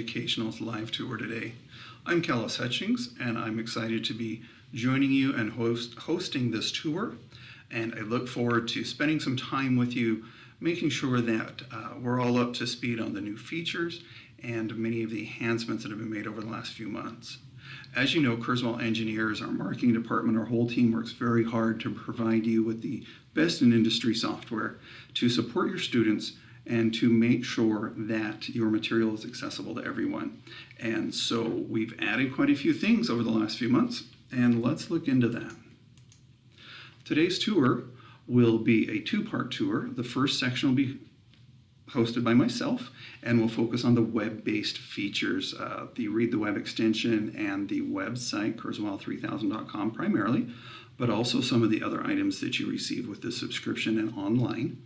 Educational's live tour today. I'm Callis Hutchings, and I'm excited to be joining you and hosting this tour. And I look forward to spending some time with you, making sure that we're all up to speed on the new features and many of the enhancements that have been made over the last few months. As you know, Kurzweil engineers, our marketing department, our whole team works very hard to provide you with the best in industry software to support your students and to make sure that your material is accessible to everyone. And so we've added quite a few things over the last few months, and let's look into that. Today's tour will be a two-part tour. The first section will be hosted by myself, and we'll focus on the web-based features, the Read the Web extension and the website, Kurzweil3000.com primarily, but also some of the other items that you receive with the subscription and online.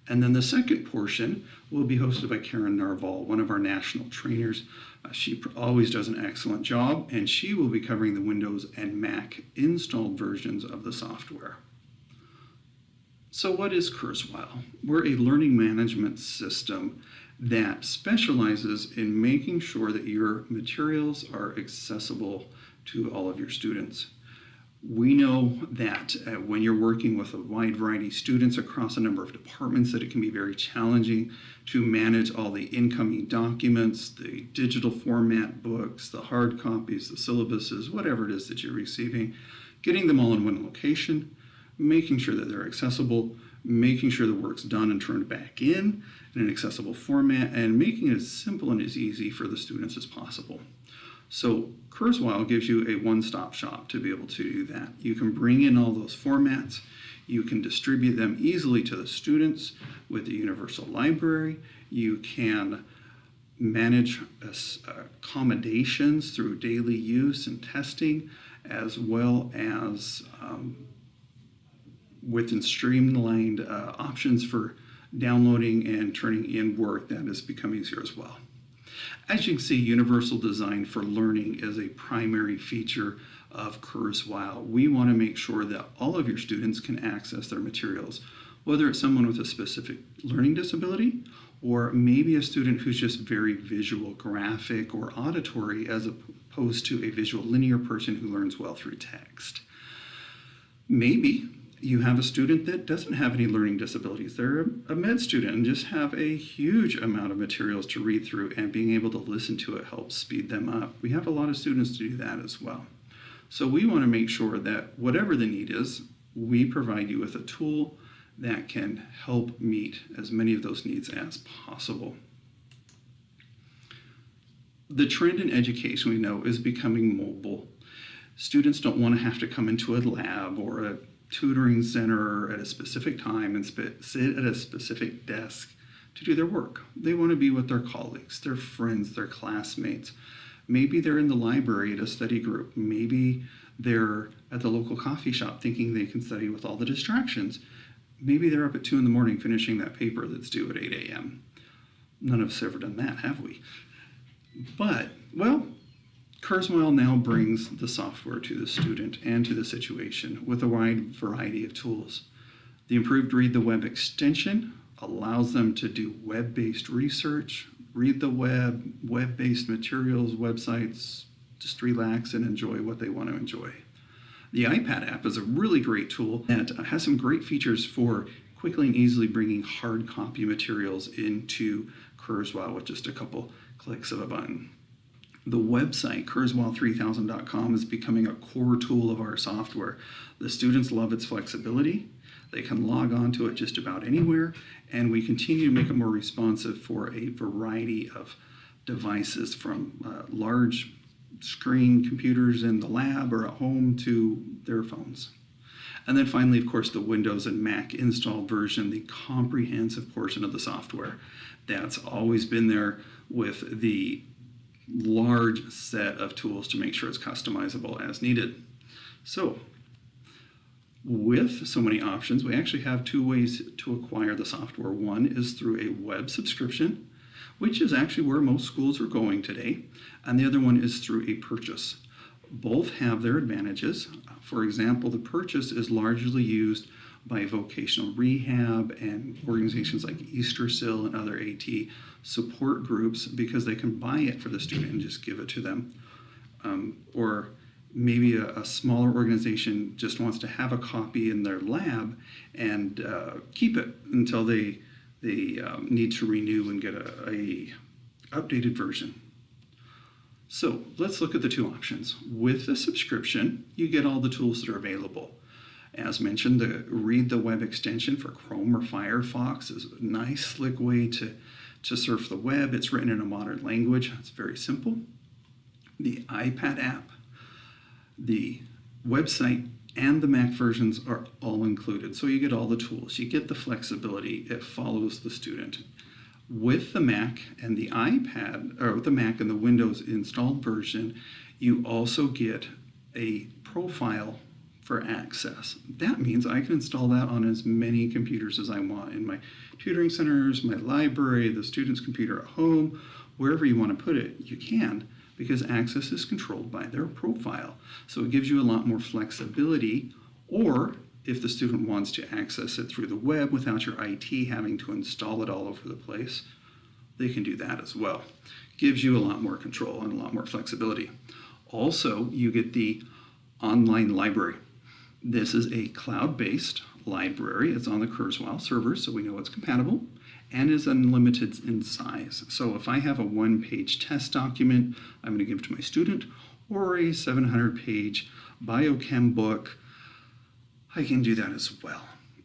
And then the second portion will be hosted by Karen Narval, one of our national trainers. She always does an excellent job, and she will be covering the Windows and Mac installed versions of the software. So what is Kurzweil? We're a learning management system that specializes in making sure that your materials are accessible to all of your students. We know that when you're working with a wide variety of students across a number of departments, that it can be very challenging to manage all the incoming documents, the digital format books, the hard copies, the syllabuses, whatever it is that you're receiving, getting them all in one location, making sure that they're accessible, making sure the work's done and turned back in an accessible format, and making it as simple and as easy for the students as possible. So Kurzweil gives you a one-stop shop to be able to do that. You can bring in all those formats. You can distribute them easily to the students with the universal library. You can manage accommodations through daily use and testing, as well as within streamlined options for downloading and turning in work that has become easier as well. As you can see, universal design for learning is a primary feature of Kurzweil. We want to make sure that all of your students can access their materials, whether it's someone with a specific learning disability or maybe a student who's just very visual, graphic, or auditory as opposed to a visual linear person who learns well through text. Maybe you have a student that doesn't have any learning disabilities. They're a med student and just have a huge amount of materials to read through, and being able to listen to it helps speed them up. We have a lot of students to do that as well. So we want to make sure that whatever the need is, we provide you with a tool that can help meet as many of those needs as possible. The trend in education, we know, is becoming mobile. Students don't want to have to come into a lab or a tutoring center at a specific time and sit at a specific desk to do their work. They want to be with their colleagues, their friends, their classmates. Maybe they're in the library at a study group. Maybe they're at the local coffee shop thinking they can study with all the distractions. Maybe they're up at 2 in the morning finishing that paper that's due at 8 a.m. None of us have ever done that, have we? But, well, Kurzweil now brings the software to the student and to the situation with a wide variety of tools. The improved Read the Web extension allows them to do web-based research, read the web, web-based materials, websites, just relax and enjoy what they want to enjoy. The iPad app is a really great tool that has some great features for quickly and easily bringing hard copy materials into Kurzweil with just a couple clicks of a button. The website, Kurzweil3000.com, is becoming a core tool of our software. The students love its flexibility. They can log on to it just about anywhere, and we continue to make it more responsive for a variety of devices, from large screen computers in the lab or at home to their phones. And then finally, of course, the Windows and Mac install version, the comprehensive portion of the software. That's always been there with the large set of tools to make sure it's customizable as needed. So with so many options, we actually have two ways to acquire the software. One is through a web subscription, which is actually where most schools are going today, and the other one is through a purchase. Both have their advantages. For example, the purchase is largely used by vocational rehab and organizations like Eastersill and other AT support groups because they can buy it for the student and just give it to them. Or maybe a smaller organization just wants to have a copy in their lab and keep it until they need to renew and get a updated version. So let's look at the two options. With the subscription, you get all the tools that are available. As mentioned, the Read the Web extension for Chrome or Firefox is a nice, slick way to surf the web. It's written in a modern language. It's very simple. The iPad app, the website, and the Mac versions are all included. So you get all the tools. You get the flexibility. It follows the student. With the Mac and the iPad, or with the Mac and the Windows installed version, you also get a profile for access. That means I can install that on as many computers as I want in my tutoring centers, my library, the student's computer at home, wherever you want to put it, you can, because access is controlled by their profile. So it gives you a lot more flexibility, or if the student wants to access it through the web without your IT having to install it all over the place, they can do that as well. Gives you a lot more control and a lot more flexibility. Also, you get the online library. This is a cloud-based library. It's on the Kurzweil server, so we know it's compatible, and is unlimited in size. So if I have a one-page test document, I'm going to give it to my student, or a 700-page biochem book, I can do that as well.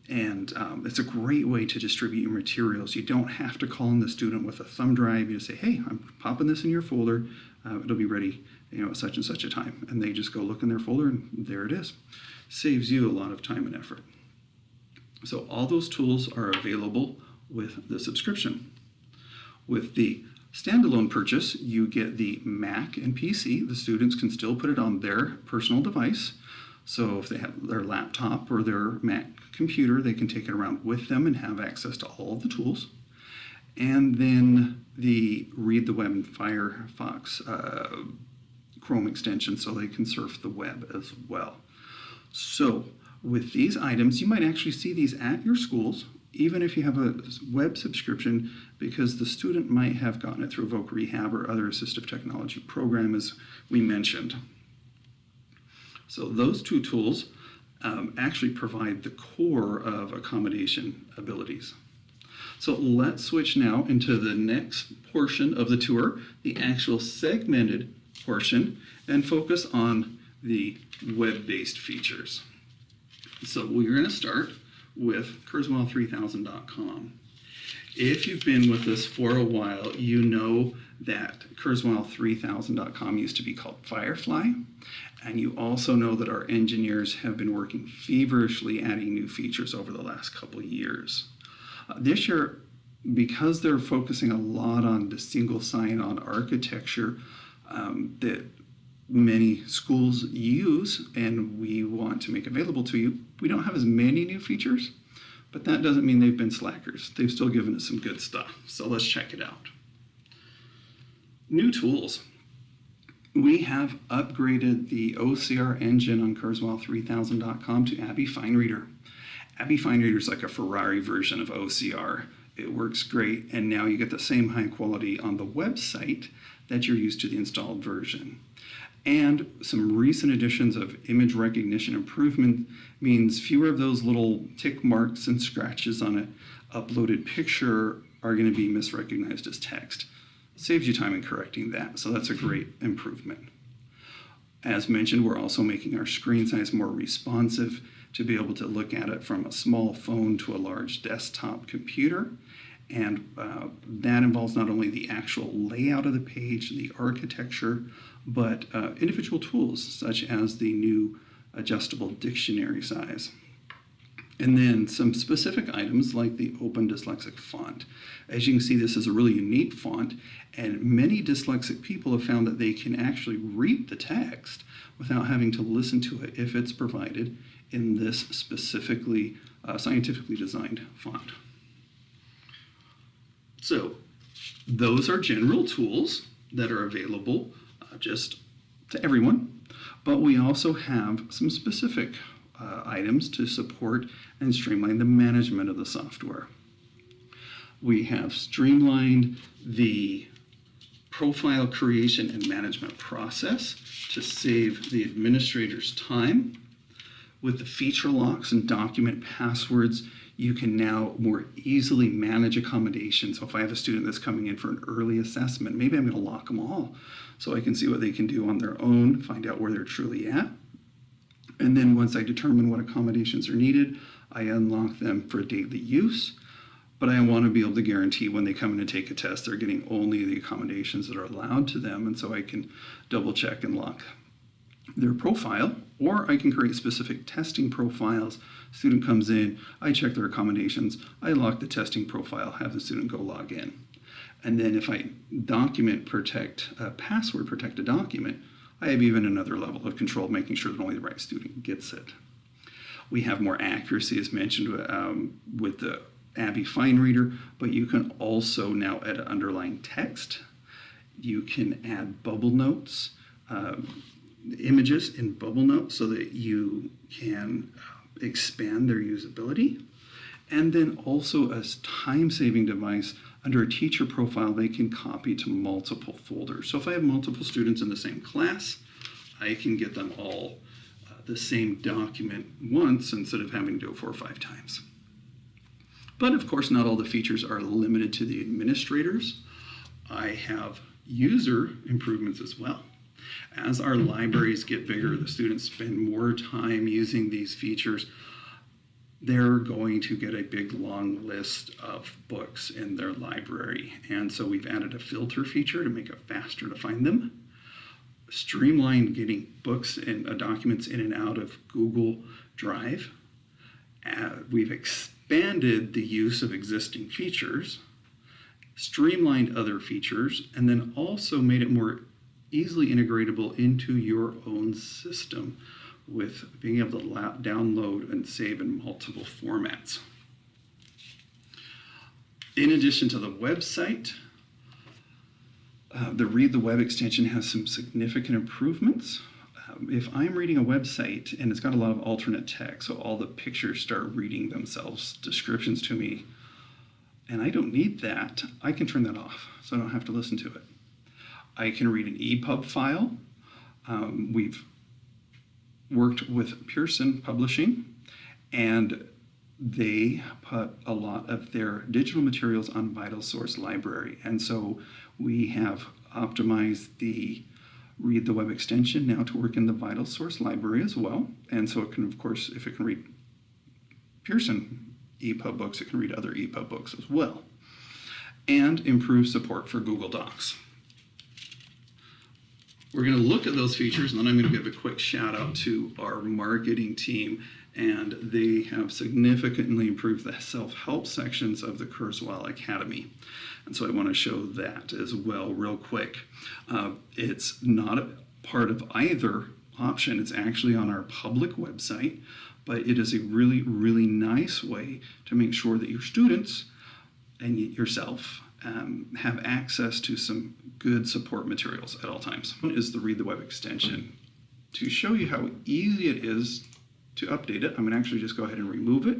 And it's a great way to distribute your materials. You don't have to call in the student with a thumb drive. You just say, hey, I'm popping this in your folder. It'll be ready, at such and such a time. And they just go look in their folder, and there it is. Saves you a lot of time and effort. So all those tools are available with the subscription. With the standalone purchase, you get the Mac and PC. The students can still put it on their personal device. So if they have their laptop or their Mac computer, they can take it around with them and have access to all of the tools. And then the Read the Web and Firefox Chrome extension, so they can surf the web as well. So with these items, you might actually see these at your schools, even if you have a web subscription, because the student might have gotten it through Voc Rehab or other assistive technology program, as we mentioned. So those two tools actually provide the core of accommodation abilities. So let's switch now into the next portion of the tour, the actual segmented portion, and focus on the web-based features. So we're going to start with Kurzweil3000.com. If you've been with us for a while, you know that Kurzweil3000.com used to be called Firefly, and you also know that our engineers have been working feverishly adding new features over the last couple of years. This year, because they're focusing a lot on the single sign-on architecture that many schools use and we want to make available to you, we don't have as many new features, but that doesn't mean they've been slackers. They've still given us some good stuff. So let's check it out. New tools. We have upgraded the OCR engine on Kurzweil3000.com to Abby FineReader. Abby FineReader is like a Ferrari version of OCR. It works great, and now you get the same high quality on the website that you're used to the installed version. And some recent additions of image recognition improvement means fewer of those little tick marks and scratches on an uploaded picture are going to be misrecognized as text. Saves you time in correcting that, so that's a great improvement. As mentioned, we're also making our screen size more responsive to be able to look at it from a small phone to a large desktop computer. And that involves not only the actual layout of the page, the architecture, but individual tools such as the new adjustable dictionary size. And then some specific items like the Open Dyslexic font. As you can see, this is a really unique font, and many dyslexic people have found that they can actually read the text without having to listen to it if it's provided in this specifically scientifically designed font. So those are general tools that are available just to everyone. But we also have some specific items to support and streamline the management of the software. We have streamlined the profile creation and management process to save the administrator's time. With the feature locks and document passwords, you can now more easily manage accommodations. So if I have a student that's coming in for an early assessment, maybe I'm going to lock them all so I can see what they can do on their own, find out where they're truly at. And then once I determine what accommodations are needed, I unlock them for daily use. But I want to be able to guarantee when they come in and take a test, they're getting only the accommodations that are allowed to them. And so I can double check and lock their profile, or I can create specific testing profiles. Student comes in, I check their accommodations, I lock the testing profile, have the student go log in. And then if I document protect, password protect a document, I have even another level of control, making sure that only the right student gets it. We have more accuracy, as mentioned, with the Abby Fine Reader, but you can also now edit underlying text. You can add bubble notes, images in bubble notes so that you can expand their usability. And then also as time-saving device, under a teacher profile, they can copy to multiple folders. So if I have multiple students in the same class, I can get them all the same document once instead of having to do it 4 or 5 times. But of course, not all the features are limited to the administrators. I have user improvements as well. As our libraries get bigger, the students spend more time using these features, they're going to get a big long list of books in their library. And so we've added a filter feature to make it faster to find them. Streamlined getting books and documents in and out of Google Drive. We've expanded the use of existing features, streamlined other features, and then also made it more easily integratable into your own system with being able to download and save in multiple formats. In addition to the website, the Read the Web extension has some significant improvements. If I'm reading a website and it's got a lot of alternate text, so all the pictures start reading themselves, descriptions to me, and I don't need that, I can turn that off so I don't have to listen to it. I can read an EPUB file. We've worked with Pearson Publishing, and they put a lot of their digital materials on Vital Source Library. And so we have optimized the Read the Web extension now to work in the Vital Source Library as well. And so it can, of course, if it can read Pearson EPUB books, it can read other EPUB books as well. And improve support for Google Docs. We're going to look at those features, and then I'm going to give a quick shout out to our marketing team, and they have significantly improved the self-help sections of the Kurzweil Academy. And so I want to show that as well real quick. It's not a part of either option. It's actually on our public website, but it is a really, really nice way to make sure that your students and yourself have access to some good support materials at all times. One is the Read the Web extension. To show you how easy it is to update it, I'm going to actually just go ahead and remove it.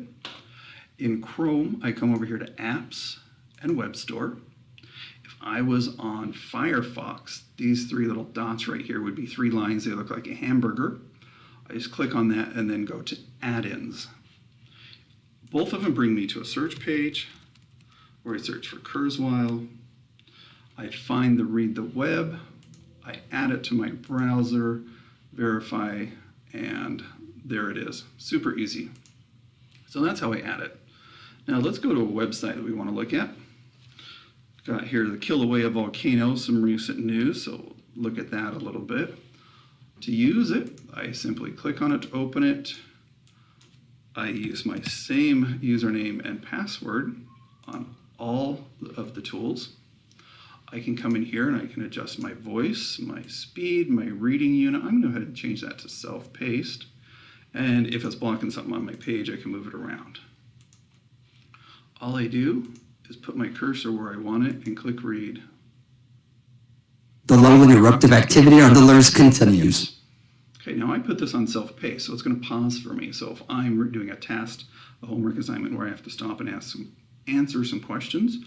In Chrome, I come over here to Apps and Web Store. If I was on Firefox, these 3 little dots right here would be 3 lines. They look like a hamburger. I just click on that and then go to Add-ins. Both of them bring me to a search page where I search for Kurzweil. I find the Read the Web. I add it to my browser, verify, and there it is. Super easy. So that's how I add it. Now let's go to a website that we want to look at. Got here the Kilauea volcano, some recent news, so look at that a little bit. To use it, I simply click on it to open it. I use my same username and password on all of the tools. I can come in here and I can adjust my voice, my speed, my reading unit. I'm going to go ahead and change that to self-paced. And if it's blocking something on my page, I can move it around. All I do is put my cursor where I want it and click read. The low interruptive activity on the LERS continues. Okay, now I put this on self-paced, so it's going to pause for me. So if I'm doing a test, a homework assignment where I have to stop and answer some questions,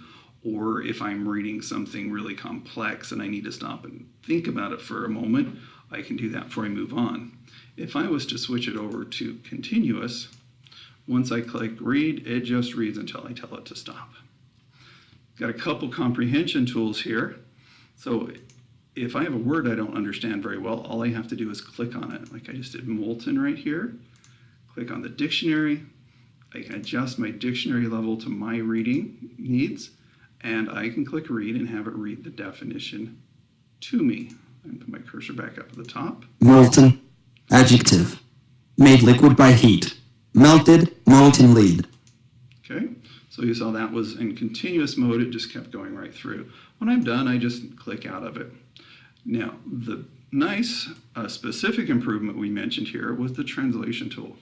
or if I'm reading something really complex and I need to stop and think about it for a moment, I can do that before I move on. If I was to switch it over to continuous, once I click read, it just reads until I tell it to stop. Got a couple comprehension tools here. So if I have a word I don't understand very well, all I have to do is click on it. Like I just did molten right here. Click on the dictionary. I can adjust my dictionary level to my reading needs, and I can click read and have it read the definition to me. I can put my cursor back up at the top. Molten. Adjective. Made liquid by heat. Melted, molten lead. Okay, so you saw that was in continuous mode. It just kept going right through. When I'm done, I just click out of it. Now, the nice specific improvement we mentioned here was the translation tool.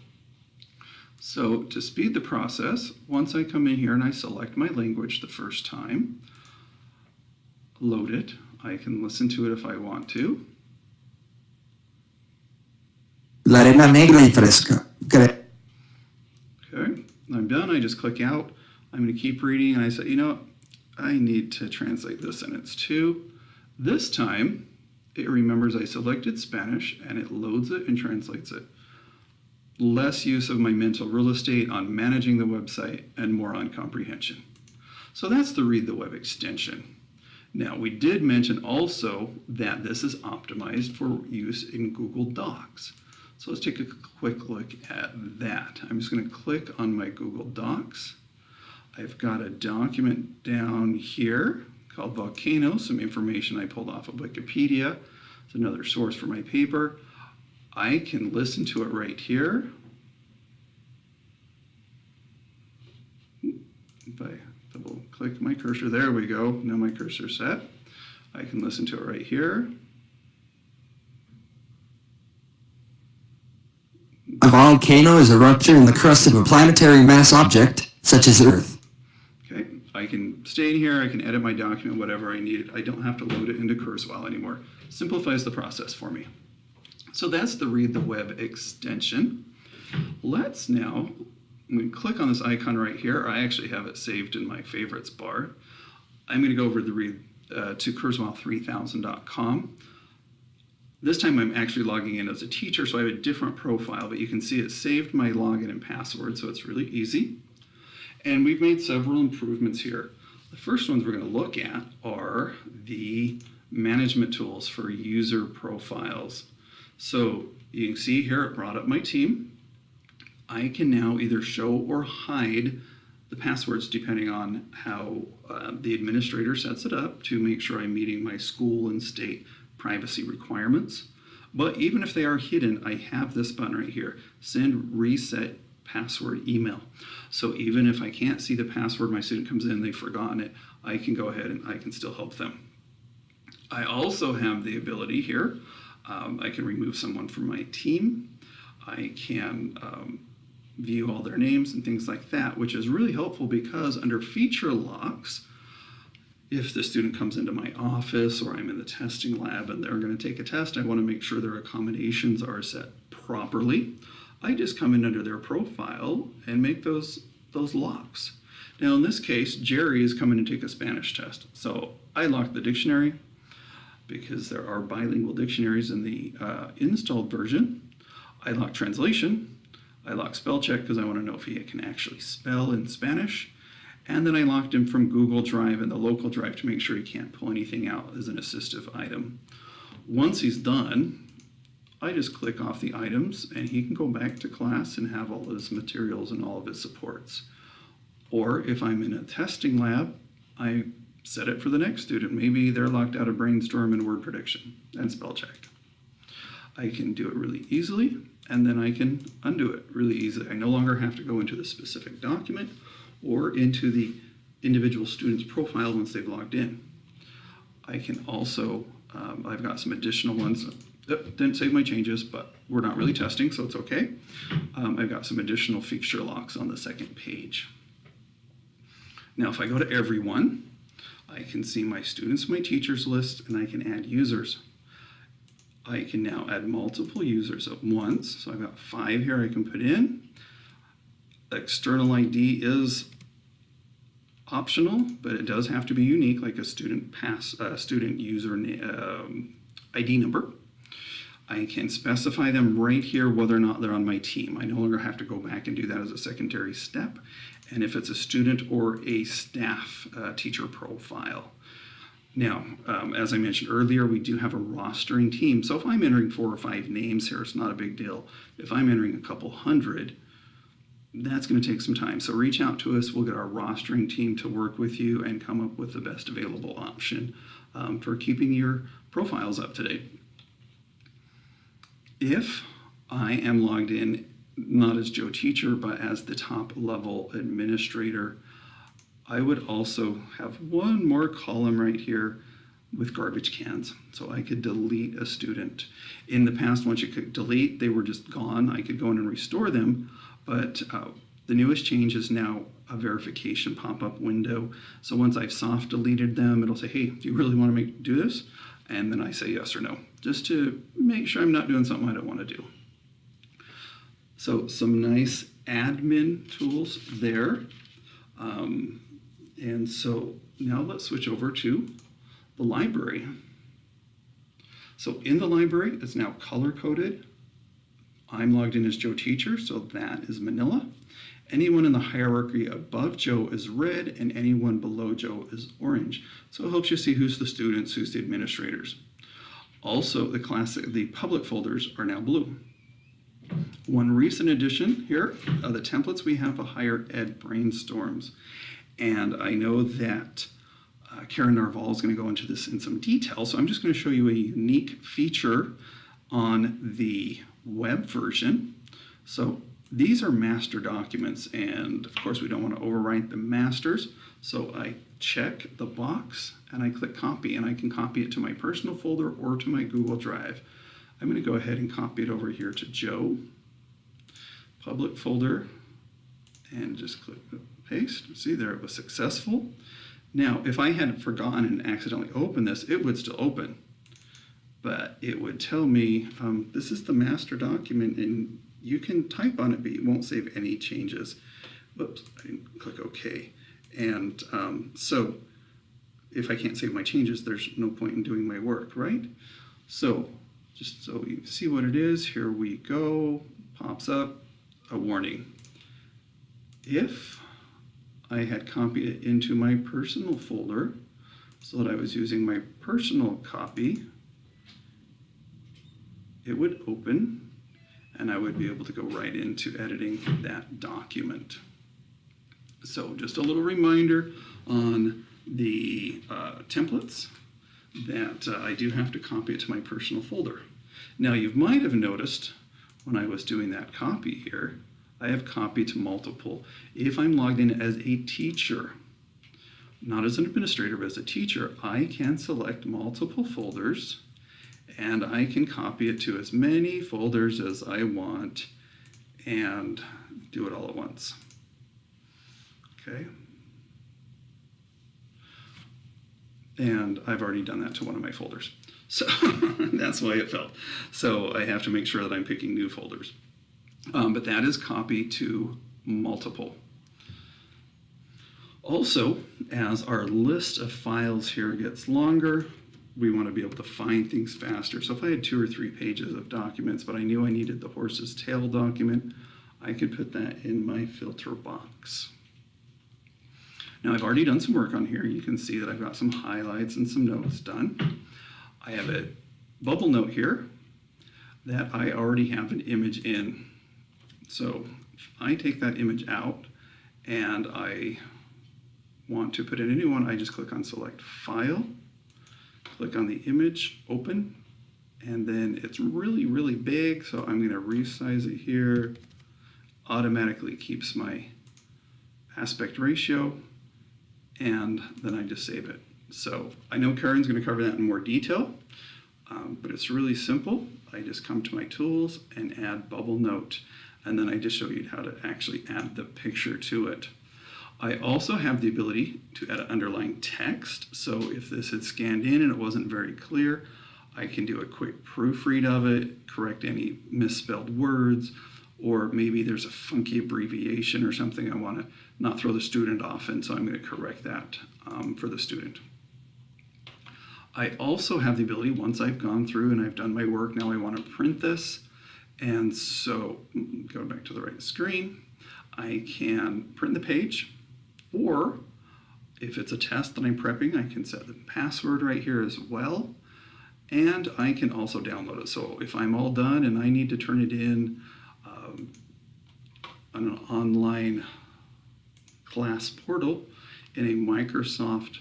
So to speed the process, once I come in here and I select my language the first time, load it, I can listen to it if I want to. L'arena negra y fresca. Okay, when I'm done, I just click out. I'm going to keep reading and I say, you know, I need to translate this sentence too. This time, it remembers I selected Spanish and it loads it and translates it. Less use of my mental real estate on managing the website and more on comprehension. So that's the Read the Web extension. Now, we did mention also that this is optimized for use in Google Docs. So let's take a quick look at that. I'm just going to click on my Google Docs. I've got a document down here called Volcano, some information I pulled off of Wikipedia. It's another source for my paper. I can listen to it right here. If I double click my cursor, there we go. Now my cursor's set. I can listen to it right here. A volcano is a rupture in the crust of a planetary mass object, such as Earth. Okay, I can stay in here, I can edit my document, whatever I need. I don't have to load it into Kurzweil anymore. Simplifies the process for me. So that's the Read the Web extension. Let's now, I'm going to click on this icon right here. I actually have it saved in my favorites bar. I'm going to go over to Kurzweil3000.com. This time I'm actually logging in as a teacher, so I have a different profile, but you can see it saved my login and password, so it's really easy. And we've made several improvements here. The first ones we're going to look at are the management tools for user profiles. So you can see here it brought up my team. I can now either show or hide the passwords depending on how the administrator sets it up to make sure I'm meeting my school and state privacy requirements. But even if they are hidden, I have this button right here, send reset password email. So even if I can't see the password, my student comes in, they've forgotten it, I can go ahead and I can still help them. I also have the ability here, I can remove someone from my team. I can view all their names and things like that, which is really helpful because under feature locks, if the student comes into my office or I'm in the testing lab and they're going to take a test, I want to make sure their accommodations are set properly. I just come in under their profile and make those locks. Now in this case, Jerry is coming to take a Spanish test. So I lock the dictionary because there are bilingual dictionaries in the installed version. I lock translation. I lock spell check because I want to know if he can actually spell in Spanish. And then I locked him from Google Drive and the local drive to make sure he can't pull anything out as an assistive item. Once he's done, I just click off the items and he can go back to class and have all of his materials and all of his supports. Or if I'm in a testing lab, I set it for the next student. Maybe they're locked out of brainstorm and word prediction and spell check. I can do it really easily and then I can undo it really easily. I no longer have to go into the specific document or into the individual student's profile once they've logged in. I can also, I've got some additional ones. Didn't save my changes, but we're not really testing, so it's okay. I've got some additional feature locks on the second page. Now, if I go to everyone, I can see my students, my teachers list, and I can add users. I can now add multiple users at once. So I've got 5 here I can put in. External ID is optional, but it does have to be unique, like a student user ID number. I can specify them right here whether or not they're on my team. I no longer have to go back and do that as a secondary step. And if it's a student or a staff teacher profile. Now, as I mentioned earlier, we do have a rostering team. So if I'm entering 4 or 5 names here, it's not a big deal. If I'm entering a couple hundred, that's going to take some time. So reach out to us. We'll get our rostering team to work with you and come up with the best available option for keeping your profiles up to date. If I am logged in, not as Joe Teacher, but as the top level administrator, I would also have one more column right here with garbage cans. So I could delete a student. In the past, once you could delete, they were just gone. I could go in and restore them, but the newest change is now a verification pop-up window. So once I've soft deleted them, it'll say, hey, do you really want to do this? And then I say yes or no, just to make sure I'm not doing something I don't want to do. So some nice admin tools there. And so now let's switch over to the library. So in the library, it's now color-coded. I'm logged in as Joe Teacher, so that is Manila. Anyone in the hierarchy above Joe is red, and anyone below Joe is orange. So it helps you see who's the students, who's the administrators. Also, the public folders are now blue. One recent addition here, the templates, we have a higher ed brainstorms. And I know that Karen Narval is going to go into this in some detail, so I'm just going to show you a unique feature on the web version. So these are master documents, and of course we don't want to overwrite the masters. So I check the box and I click copy, and I can copy it to my personal folder or to my Google Drive. I'm going to go ahead and copy it over here to Joe, public folder, and just click paste. See there, it was successful. Now, if I had forgotten and accidentally opened this, it would still open. But it would tell me, this is the master document, and you can type on it, but you won't save any changes. Whoops, I didn't click OK. And so if I can't save my changes, there's no point in doing my work, right? So just so you see what it is, here we go, pops up a warning. If I had copied it into my personal folder so that I was using my personal copy, it would open and I would be able to go right into editing that document. So just a little reminder on the templates that I do have to copy it to my personal folder. Now you might have noticed when I was doing that copy here, I have copied to multiple. If I'm logged in as a teacher, not as an administrator, but as a teacher, I can select multiple folders and I can copy it to as many folders as I want and do it all at once. Okay. And I've already done that to one of my folders. So that's why it failed. So I have to make sure that I'm picking new folders. But that is copy to multiple. Also, as our list of files here gets longer, we want to be able to find things faster. So if I had 2 or 3 pages of documents, but I knew I needed the horse's tail document, I could put that in my filter box. Now I've already done some work on here. You can see that I've got some highlights and some notes done. I have a bubble note here that I already have an image in. So if I take that image out and I want to put in a new one, I just click on select file, click on the image, open, and then it's really, really big, so I'm going to resize it here. Automatically keeps my aspect ratio, and then I just save it. So I know Karen's going to cover that in more detail, but it's really simple. I just come to my tools and add bubble note, and then I just show you how to actually add the picture to it. I also have the ability to add underlying text, so if this had scanned in and it wasn't very clear, I can do a quick proofread of it, correct any misspelled words, or maybe there's a funky abbreviation or something I want to not throw the student off, and so I'm going to correct that for the student. I also have the ability, once I've gone through and I've done my work, now I want to print this. And so go back to the right screen. I can print the page, or if it's a test that I'm prepping, I can set the password right here as well. And I can also download it. So if I'm all done and I need to turn it in on an online class portal in a Microsoft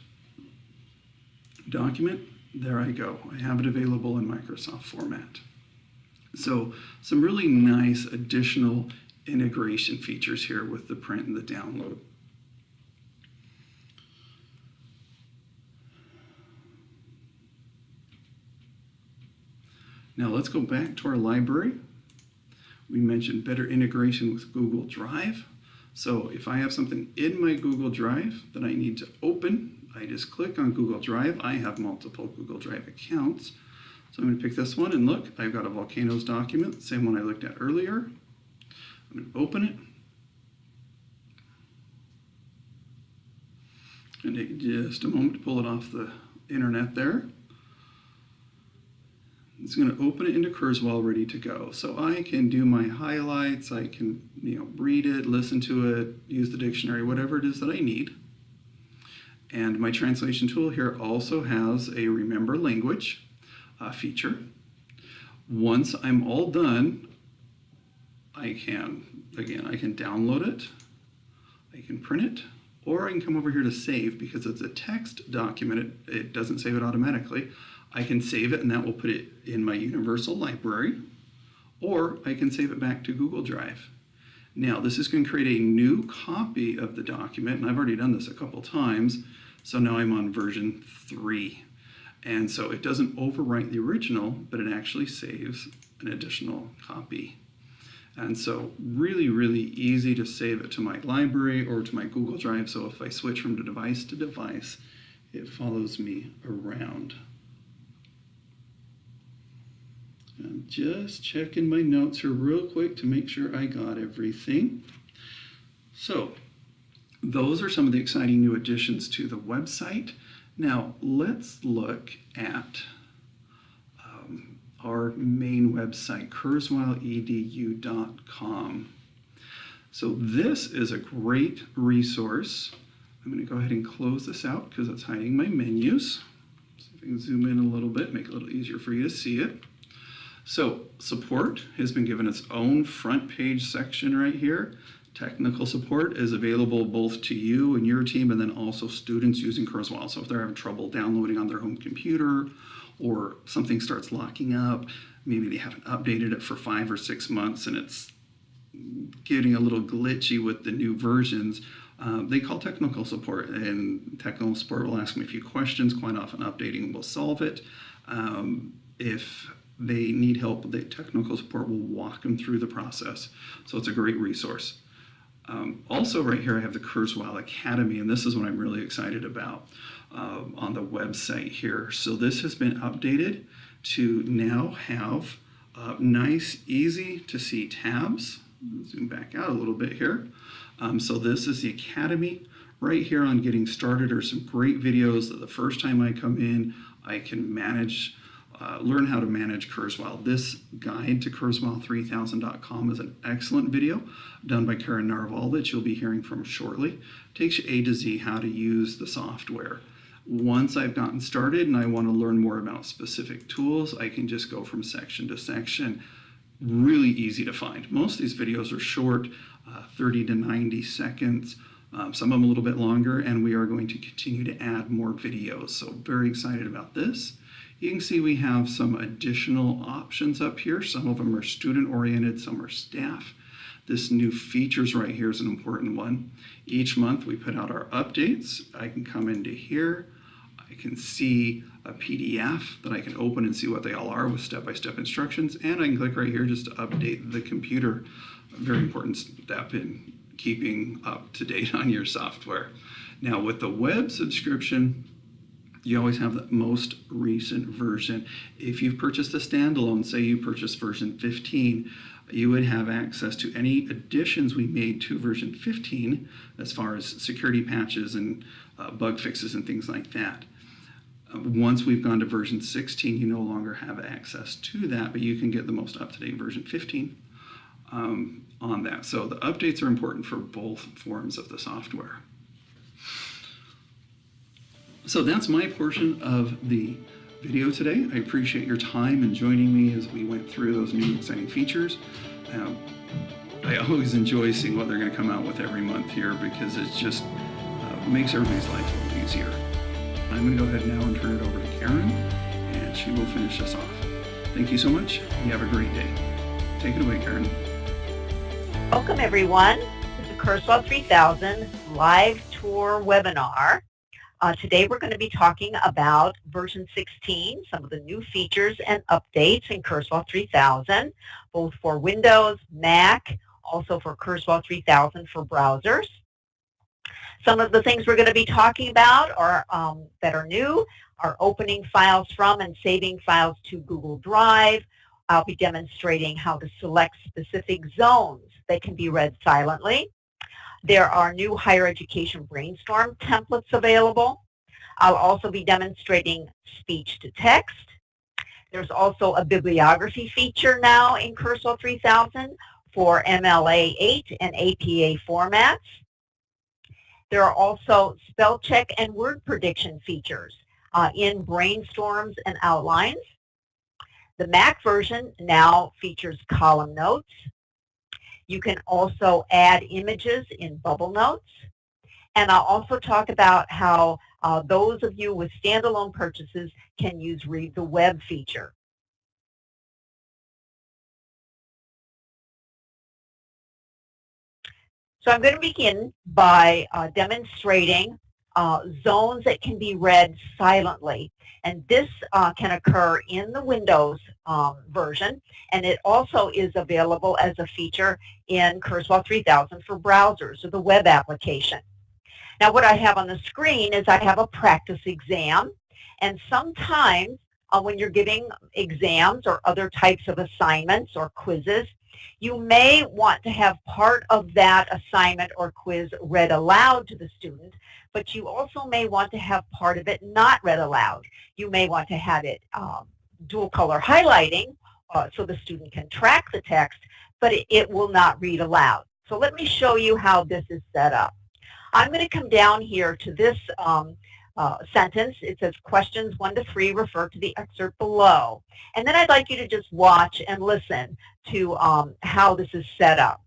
document, there I go. I have it available in Microsoft format. So some really nice additional integration features here with the print and the download. Now let's go back to our library. We mentioned better integration with Google Drive. So if I have something in my Google Drive that I need to open, I just click on Google Drive. I have multiple Google Drive accounts. So I'm going to pick this one and look, I've got a volcanoes document, same one I looked at earlier. I'm going to open it. And take just a moment to pull it off the internet there. It's going to open it into Kurzweil, ready to go. So I can do my highlights, I can read it, listen to it, use the dictionary, whatever it is that I need. And my translation tool here also has a remember language feature. Once I'm all done, I can download it, I can print it, or I can come over here to save. Because it's a text document, it doesn't save it automatically. I can save it and that will put it in my universal library, or I can save it back to Google Drive. Now this is going to create a new copy of the document, and I've already done this a couple times, so now I'm on version 3. And so it doesn't overwrite the original, but it actually saves an additional copy. And so really, really easy to save it to my library or to my Google Drive, so if I switch from device to device, it follows me around. I'm just checking my notes here real quick to make sure I got everything. So those are some of the exciting new additions to the website. Now let's look at our main website, kurzweiledu.com. So this is a great resource. I'm going to go ahead and close this out because it's hiding my menus. See if I can zoom in a little bit, make it a little easier for you to see it. So support has been given its own front page section right here. Technical support is available both to you and your team, and then also students using Kurzweil. So if they're having trouble downloading on their home computer, or something starts locking up, maybe they haven't updated it for 5 or 6 months and it's getting a little glitchy with the new versions, they call technical support, and technical support will ask them a few questions. Quite often updating will solve it. If they need help, the technical support will walk them through the process. So it's a great resource. Also right here I have the Kurzweil Academy, and this is what I'm really excited about on the website here. So this has been updated to now have nice, easy to see tabs. Zoom back out a little bit here. So this is the Academy. Right here on Getting Started are some great videos that the first time I come in, I can manage, learn how to manage Kurzweil. This guide to Kurzweil3000.com is an excellent video done by Karen Narval that you'll be hearing from shortly. Takes you A to Z how to use the software. Once I've gotten started and I want to learn more about specific tools, I can just go from section to section. Really easy to find. Most of these videos are short, 30 to 90 seconds. Some of them a little bit longer, and we are going to continue to add more videos. So very excited about this. You can see we have some additional options up here. Some of them are student-oriented, some are staff. This new features right here is an important one. Each month we put out our updates. I can come into here. I can see a PDF that I can open and see what they all are with step-by-step instructions. And I can click right here just to update the computer. A very important step in keeping up to date on your software. Now with the web subscription, You always have the most recent version. If you've purchased a standalone, say you purchased version 15, you would have access to any additions we made to version 15 as far as security patches and bug fixes and things like that. Once we've gone to version 16, you no longer have access to that, but you can get the most up-to-date version 15 on that. So the updates are important for both forms of the software. So that's my portion of the video today. I appreciate your time and joining me as we went through those new exciting features. I always enjoy seeing what they're going to come out with every month here because it just makes everybody's life a little easier. I'm going to go ahead now and turn it over to Karen, and she will finish us off. Thank you so much. You have a great day. Take it away, Karen. Welcome, everyone, to the Kurzweil 3000 live tour webinar. Today we're going to be talking about version 16, some of the new features and updates in Kurzweil 3000, both for Windows, Mac, also for Kurzweil 3000 for browsers. Some of the things we're going to be talking about are, that are new are opening files from and saving files to Google Drive. I'll be demonstrating how to select specific zones that can be read silently. There are new higher education brainstorm templates available. I'll also be demonstrating speech to text. There's also a bibliography feature now in Kurzweil 3000 for MLA 8 and APA formats. There are also spell check and word prediction features in brainstorms and outlines. The Mac version now features column notes. You can also add images in bubble notes. And I'll also talk about how those of you with standalone purchases can use Read the Web feature. So I'm going to begin by demonstrating zones that can be read silently. And this can occur in the Windows version, and it also is available as a feature in Kurzweil 3000 for browsers or the web application. Now what I have on the screen is I have a practice exam, and sometimes when you're giving exams or other types of assignments or quizzes, you may want to have part of that assignment or quiz read aloud to the student, but you also may want to have part of it not read aloud. You may want to have it dual color highlighting so the student can track the text, but it will not read aloud. So let me show you how this is set up. I'm going to come down here to this sentence. It says questions 1 to 3 refer to the excerpt below. And then I'd like you to just watch and listen to how this is set up.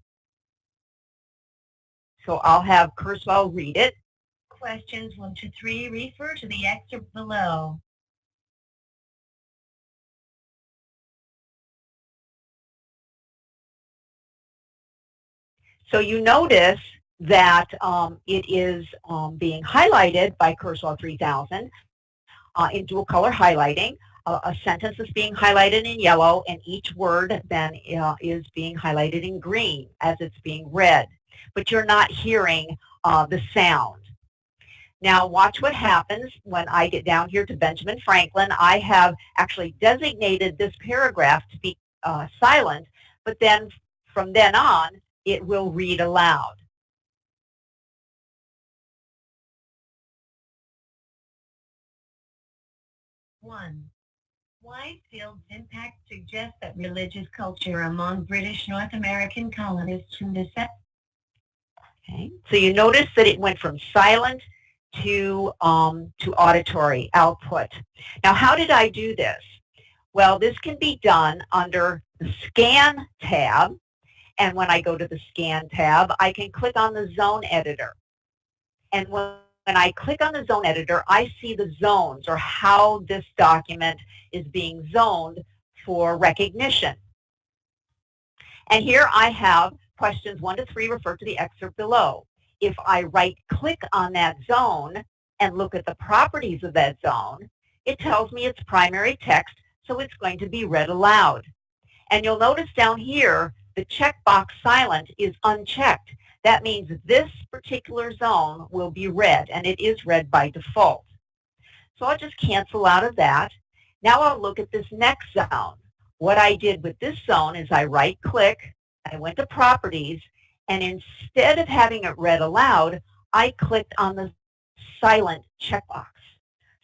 So I'll have Kurzweil read it. Questions 1 to 3 refer to the excerpt below. So you notice that it is being highlighted by Kurzweil 3000 in dual color highlighting. A sentence is being highlighted in yellow, and each word then is being highlighted in green as it's being read. But you're not hearing the sound. Now watch what happens when I get down here to Benjamin Franklin. I have actually designated this paragraph to be silent, but then from then on, it will read aloud. One, Whitefield's impact suggests that religious culture among British North American colonists from the Okay, so you notice that it went from silent to auditory output. Now, how did I do this? Well, this can be done under the Scan tab, and when I go to the Scan tab, I can click on the Zone Editor. And when I click on the Zone Editor, I see the zones, or how this document is being zoned for recognition. And here I have questions 1 to 3 refer to the excerpt below. If I right-click on that zone and look at the properties of that zone, it tells me it's primary text, so it's going to be read aloud. And you'll notice down here, the checkbox silent is unchecked. That means this particular zone will be read, and it is read by default. So I'll just cancel out of that. Now I'll look at this next zone. What I did with this zone is I right-click, I went to Properties, and instead of having it read aloud, I clicked on the silent checkbox.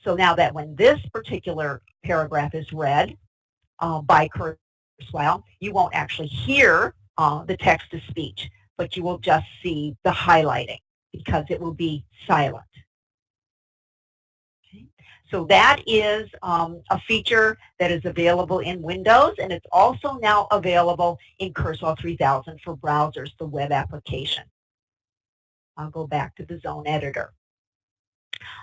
So now that when this particular paragraph is read by Kurzweil, you won't actually hear the text-to-speech, but you will just see the highlighting because it will be silent. So that is a feature that is available in Windows, and it's also now available in Kurzweil 3000 for browsers, the web application. I'll go back to the zone editor.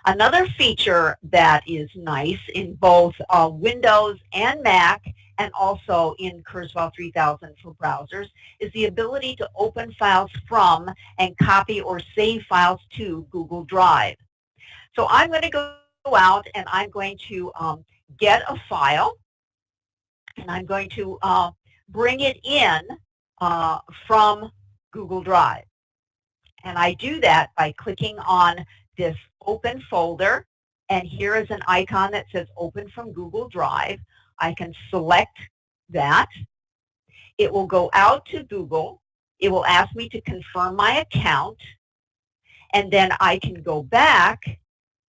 Another feature that is nice in both Windows and Mac, and also in Kurzweil 3000 for browsers, is the ability to open files from and copy or save files to Google Drive. So I'm going to go out and I'm going to get a file, and I'm going to bring it in from Google Drive. And I do that by clicking on this open folder, and here is an icon that says open from Google Drive. I can select that. It will go out to Google. It will ask me to confirm my account, and then I can go back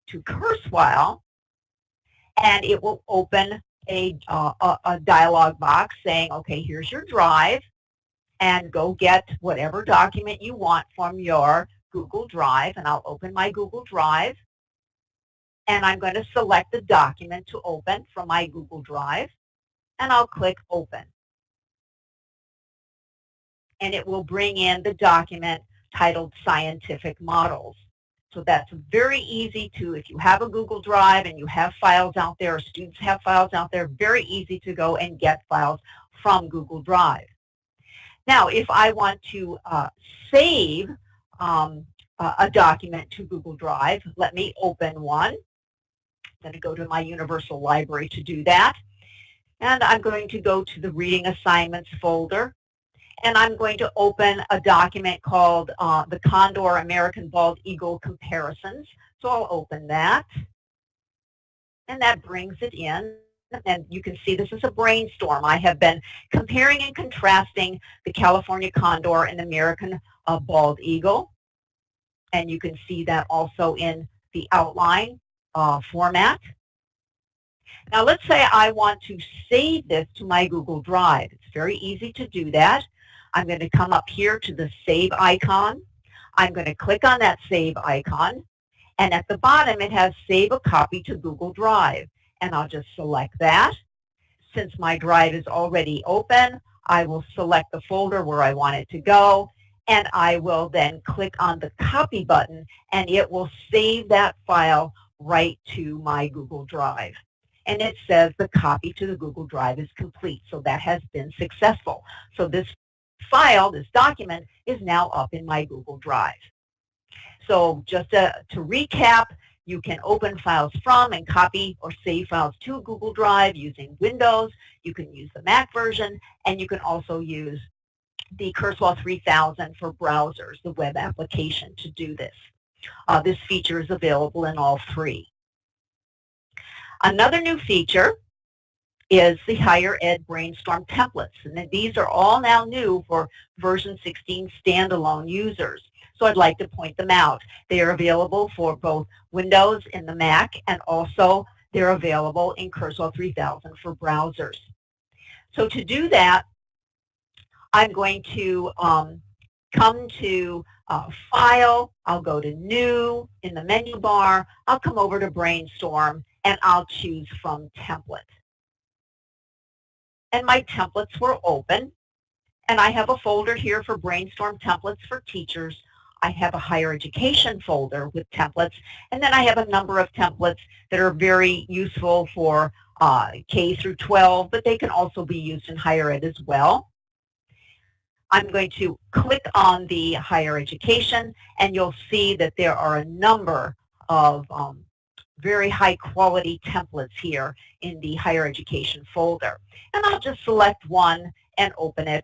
to Kurzweil, and it will open a dialog box saying, okay, here's your drive, and go get whatever document you want from your Google Drive. And I'll open my Google Drive, and I'm going to select the document to open from my Google Drive, and I'll click Open. And it will bring in the document titled Scientific Models. So that's very easy to, if you have a Google Drive and you have files out there, or students have files out there, very easy to go and get files from Google Drive. Now, if I want to save a document to Google Drive, let me open one. I'm going to go to my Universal Library to do that. And I'm going to go to the Reading Assignments folder. And I'm going to open a document called the Condor American Bald Eagle Comparisons. So I'll open that. And that brings it in. And you can see this is a brainstorm. I have been comparing and contrasting the California condor and American bald eagle. And you can see that also in the outline format. Now let's say I want to save this to my Google Drive. It's very easy to do that. I'm going to come up here to the Save icon. I'm going to click on that Save icon. And at the bottom it has Save a Copy to Google Drive. And I'll just select that. Since my drive is already open, I will select the folder where I want it to go, and I will then click on the Copy button, and it will save that file right to my Google Drive. And it says the copy to the Google Drive is complete, so that has been successful. So this file, this document, is now up in my Google Drive. So just to recap, you can open files from and copy or save files to Google Drive using Windows. You can use the Mac version, and you can also use the Kurzweil 3000 for browsers, the web application, to do this. This feature is available in all three. Another new feature is the Higher Ed Brainstorm templates. And these are all now new for version 16 standalone users. So I'd like to point them out. They are available for both Windows and the Mac, and also they're available in Kurzweil 3000 for browsers. So to do that, I'm going to come to File, I'll go to New in the menu bar, I'll come over to Brainstorm, and I'll choose from Template. And my templates were open, and I have a folder here for Brainstorm templates for teachers. I have a higher education folder with templates, and then I have a number of templates that are very useful for K through 12, but they can also be used in higher ed as well. I'm going to click on the higher education, and you'll see that there are a number of very high quality templates here in the higher education folder. And I'll just select one and open it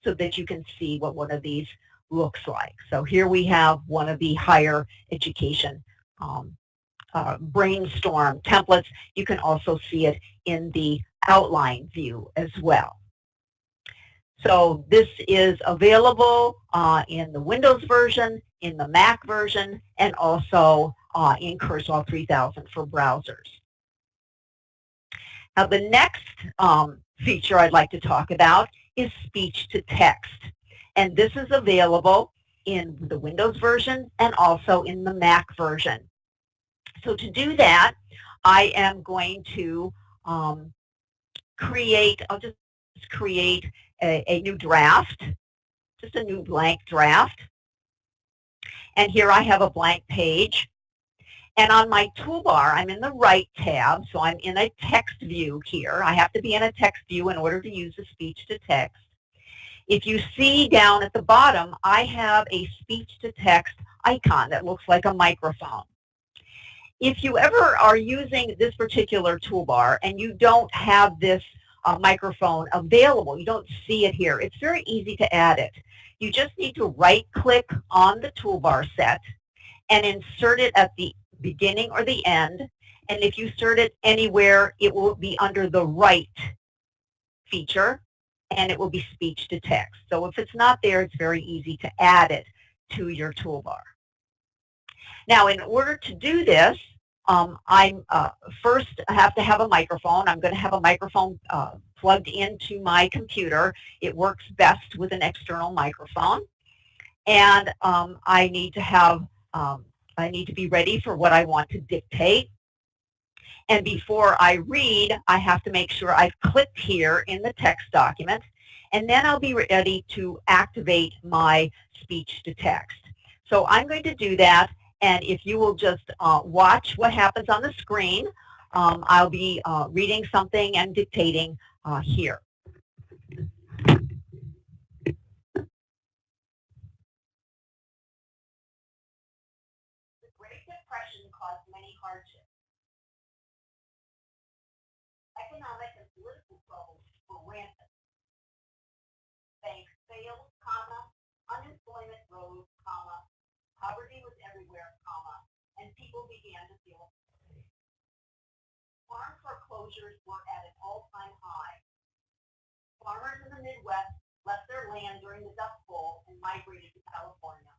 so that you can see what one of these looks like. So here we have one of the higher education brainstorm templates. You can also see it in the outline view as well. So this is available in the Windows version, in the Mac version, and also in Kurzweil 3000 for browsers. Now the next feature I'd like to talk about is speech to text. And this is available in the Windows version and also in the Mac version. So to do that, I am going to I'll just create a new draft, just a new blank draft. And here I have a blank page. And on my toolbar, I'm in the right tab, so I'm in a text view here. I have to be in a text view in order to use the speech to text. If you see down at the bottom, I have a speech to text icon that looks like a microphone. If you ever are using this particular toolbar and you don't have this microphone available, you don't see it here, it's very easy to add it. You just need to right-click on the toolbar set and insert it at the beginning or the end. And if you insert it anywhere, it will be under the right feature, and it will be speech to text. So if it's not there, it's very easy to add it to your toolbar. Now, in order to do this, I first have to have a microphone. I'm going to have a microphone plugged into my computer. It works best with an external microphone. And I need to be ready for what I want to dictate. And before I read, I have to make sure I've clicked here in the text document, and then I'll be ready to activate my speech to text. So I'm going to do that, and if you will just watch what happens on the screen, I'll be reading something and dictating here. The Great Depression caused many hardships. Economic and political troubles were rampant. Banks failed, unemployment rose, poverty was everywhere, and people began to feel afraid. Farm foreclosures were at an all-time high. Farmers in the Midwest left their land during the Dust Bowl and migrated to California.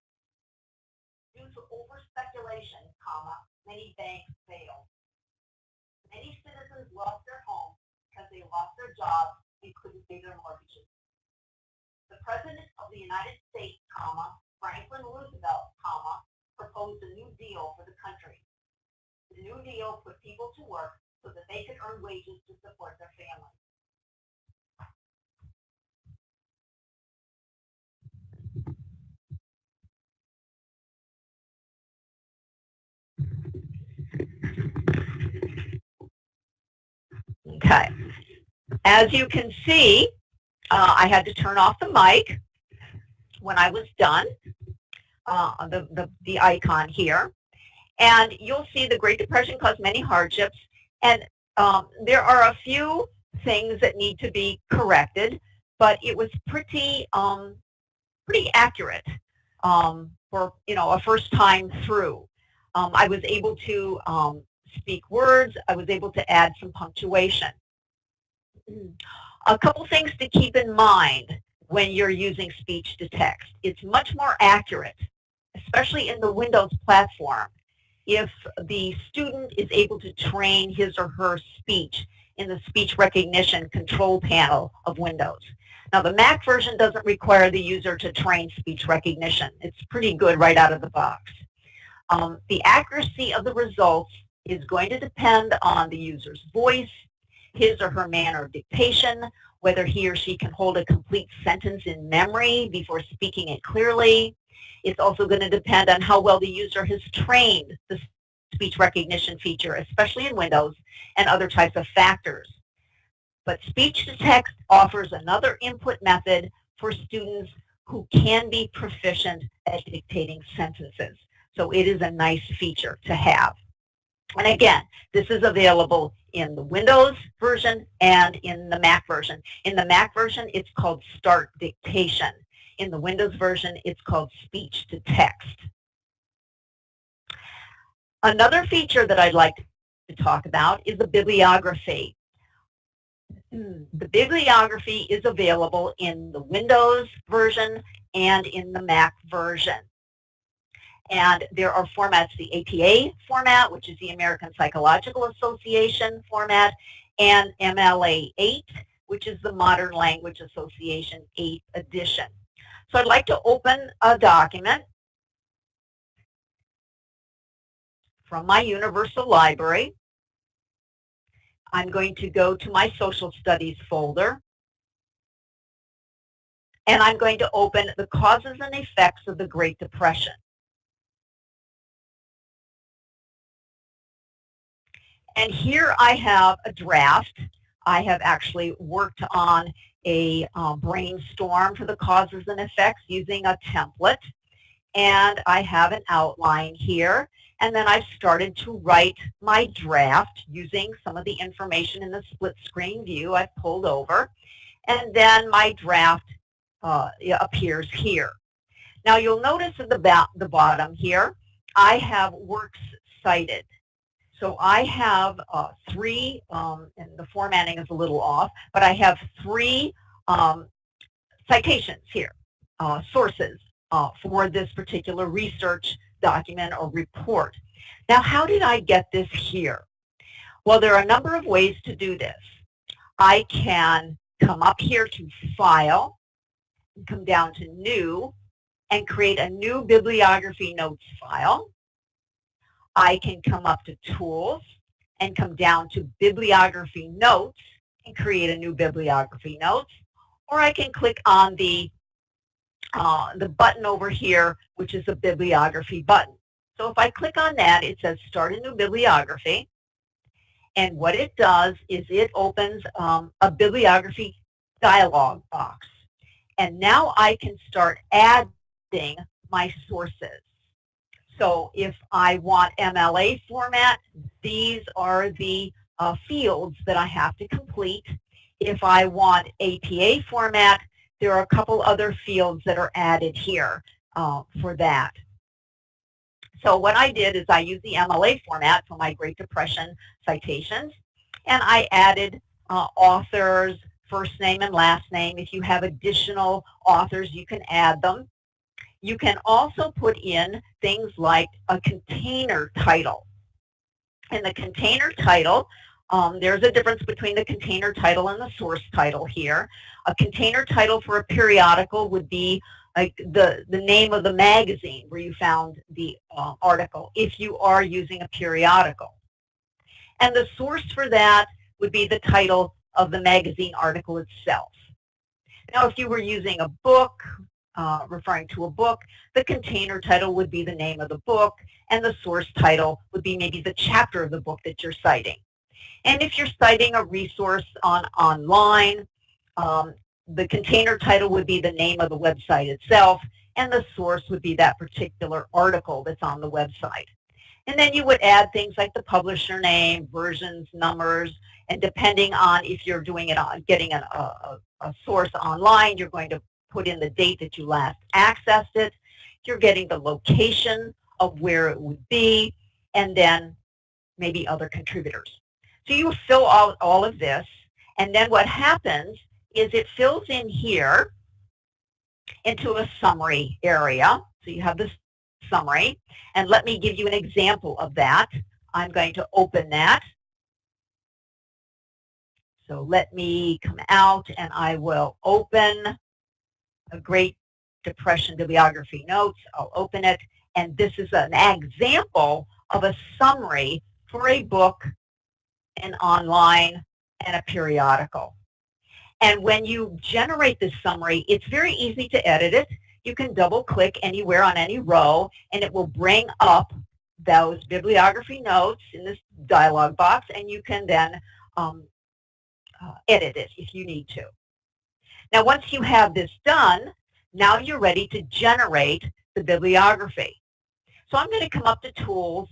Due to over-speculation, many banks failed. Many citizens lost their homes because they lost their jobs and couldn't pay their mortgages. The President of the United States, Franklin Roosevelt, proposed a new deal for the country. The New Deal put people to work so that they could earn wages to support their families. Okay. As you can see, I had to turn off the mic when I was done, the icon here. And you'll see the Great Depression caused many hardships. And there are a few things that need to be corrected, but it was pretty accurate for a first time through. I was able to speak words. I was able to add some punctuation. A couple things to keep in mind when you're using speech to text. It's much more accurate, especially in the Windows platform, if the student is able to train his or her speech in the speech recognition control panel of Windows. Now, the Mac version doesn't require the user to train speech recognition. It's pretty good right out of the box. The accuracy of the results is going to depend on the user's voice, his or her manner of dictation, whether he or she can hold a complete sentence in memory before speaking it clearly. It's also going to depend on how well the user has trained the speech recognition feature, especially in Windows, and other types of factors. But speech to text offers another input method for students who can be proficient at dictating sentences. So it is a nice feature to have. And again, this is available in the Windows version and in the Mac version. In the Mac version, it's called Start Dictation. In the Windows version, it's called Speech to Text. Another feature that I'd like to talk about is the bibliography. The bibliography is available in the Windows version and in the Mac version. And there are formats, the APA format, which is the American Psychological Association format, and MLA 8, which is the Modern Language Association 8th edition. So I'd like to open a document from my Universal Library. I'm going to go to my Social Studies folder, and I'm going to open the causes and effects of the Great Depression. And here I have a draft. I have actually worked on a brainstorm for the causes and effects using a template. And I have an outline here. And then I've started to write my draft using some of the information in the split screen view I've pulled over. And then my draft appears here. Now you'll notice at the bottom here, I have works cited. So I have three, and the formatting is a little off, but I have three citations here, sources for this particular research document or report. Now, how did I get this here? Well, there are a number of ways to do this. I can come up here to File, come down to New, and create a new bibliography notes file. I can come up to Tools and come down to Bibliography Notes and create a new bibliography notes. Or I can click on the button over here, which is a bibliography button. So if I click on that, it says Start a New Bibliography. And what it does is it opens a bibliography dialog box. And now I can start adding my sources. So if I want MLA format, these are the fields that I have to complete. If I want APA format, there are a couple other fields that are added here for that. So what I did is I used the MLA format for my Great Depression citations, and I added authors, first name and last name. If you have additional authors, you can add them. You can also put in things like a container title. In the container title, there's a difference between the container title and the source title here. A container title for a periodical would be like the name of the magazine where you found the article, if you are using a periodical. And the source for that would be the title of the magazine article itself. Now, if you were using a book, referring to a book, the container title would be the name of the book, and the source title would be maybe the chapter of the book that you're citing. And if you're citing a resource online, the container title would be the name of the website itself, and the source would be that particular article that's on the website. And then you would add things like the publisher name, versions, numbers, and depending on if you're doing it on getting a source online, you're going to put in the date that you last accessed it. You're getting the location of where it would be, and then maybe other contributors. So you fill out all of this, and then what happens is it fills in here into a summary area. So you have this summary, and let me give you an example of that. I'm going to open that. So let me come out, and I will open a Great Depression bibliography notes. I'll open it, and this is an example of a summary for a book, an online, and a periodical. And when you generate this summary, it's very easy to edit it. You can double-click anywhere on any row, and it will bring up those bibliography notes in this dialog box, and you can then edit it if you need to. Now, once you have this done, now you're ready to generate the bibliography. So I'm going to come up to Tools,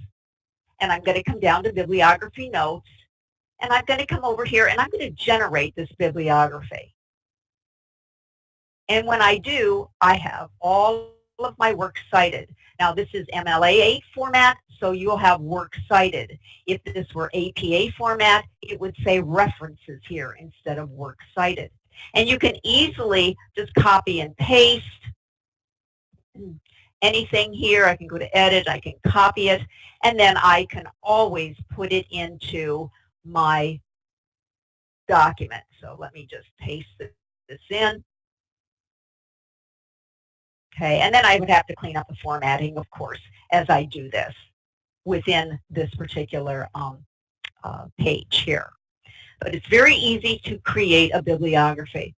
and I'm going to come down to Bibliography Notes, and I'm going to come over here, and I'm going to generate this bibliography. And when I do, I have all of my work cited. Now, this is MLA 8 format, So you'll have works cited. If this were APA format, it would say references here instead of works cited. And you can easily just copy and paste anything here. I can go to edit, I can copy it, and then I can always put it into my document. So let me just paste this in. Okay, and then I would have to clean up the formatting, of course, as I do this within this particular page here. But it's very easy to create a bibliography.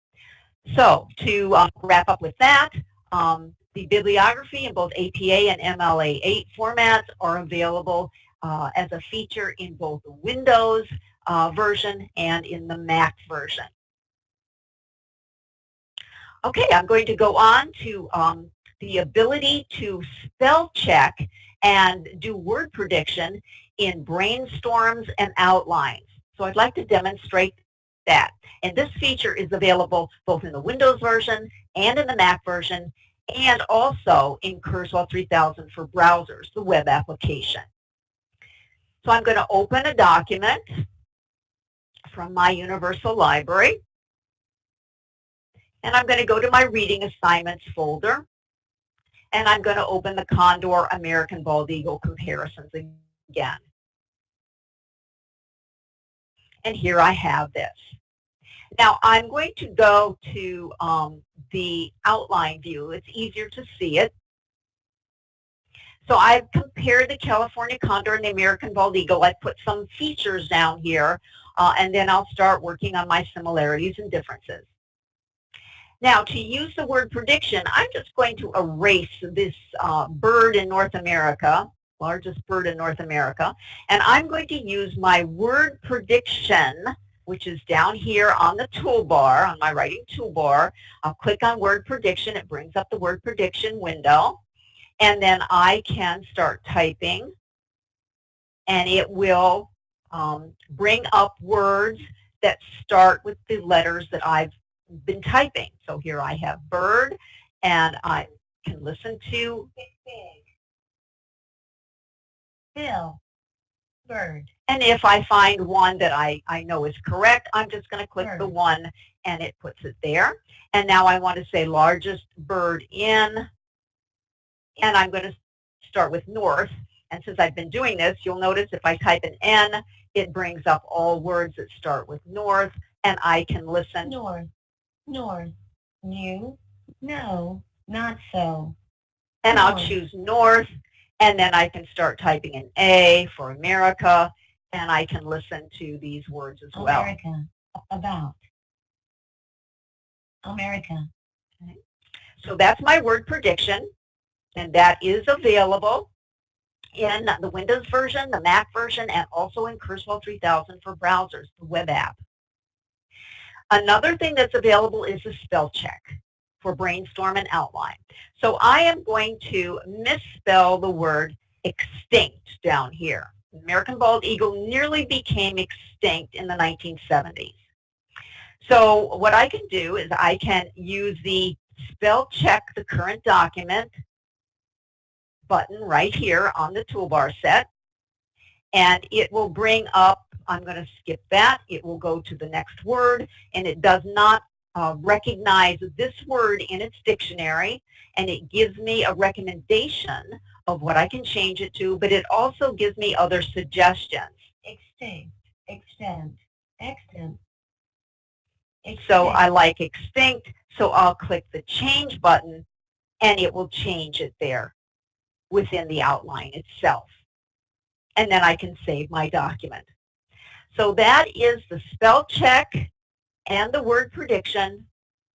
So to wrap up with that, the bibliography in both APA and MLA8 formats are available as a feature in both the Windows version and in the Mac version. Okay, I'm going to go on to the ability to spell check and do word prediction in brainstorms and outlines. So I'd like to demonstrate that. And this feature is available both in the Windows version and in the Mac version, and also in Kurzweil 3000 for browsers, the web application. So I'm going to open a document from my Universal Library, and I'm going to go to my Reading Assignments folder, and I'm going to open the Condor American Bald Eagle comparisons again. And here I have this. Now I'm going to go to the outline view. It's easier to see it. So I've compared the California Condor and the American Bald Eagle. I put some features down here, and then I'll start working on my similarities and differences. Now, to use the word prediction, I'm just going to erase this bird in North America, largest bird in North America, and I'm going to use my word prediction, which is down here on the toolbar, on my writing toolbar. I'll click on word prediction. It brings up the word prediction window, and then I can start typing, and it will bring up words that start with the letters that I've been typing. So here I have bird, and I can listen to Big. Bill. Bird. And if I find one that I know is correct, I'm just going to click the one, and it puts it there. And now I want to say largest bird in, and I'm going to start with north. And since I've been doing this, you'll notice if I type an N, it brings up all words that start with north, and I can listen. North. North. New. No. Not so. And I'll choose north, and then I can start typing an A for America, and I can listen to these words as well. America. About. America. Okay. So that's my word prediction, and that is available in the Windows version, the Mac version, and also in Kurzweil 3000 for browsers, the web app. Another thing that's available is a spell check for brainstorm and outline. So I am going to misspell the word extinct down here. The American bald eagle nearly became extinct in the 1970s. So what I can do is I can use the spell check the current document button right here on the toolbar set, and it will bring up, I'm going to skip that, it will go to the next word, and it does not recognize this word in its dictionary, and it gives me a recommendation of what I can change it to, but it also gives me other suggestions. Extinct. Extent. Extent. So I like extinct, so I'll click the change button, and it will change it there within the outline itself. And then I can save my document. So that is the spell check and the word prediction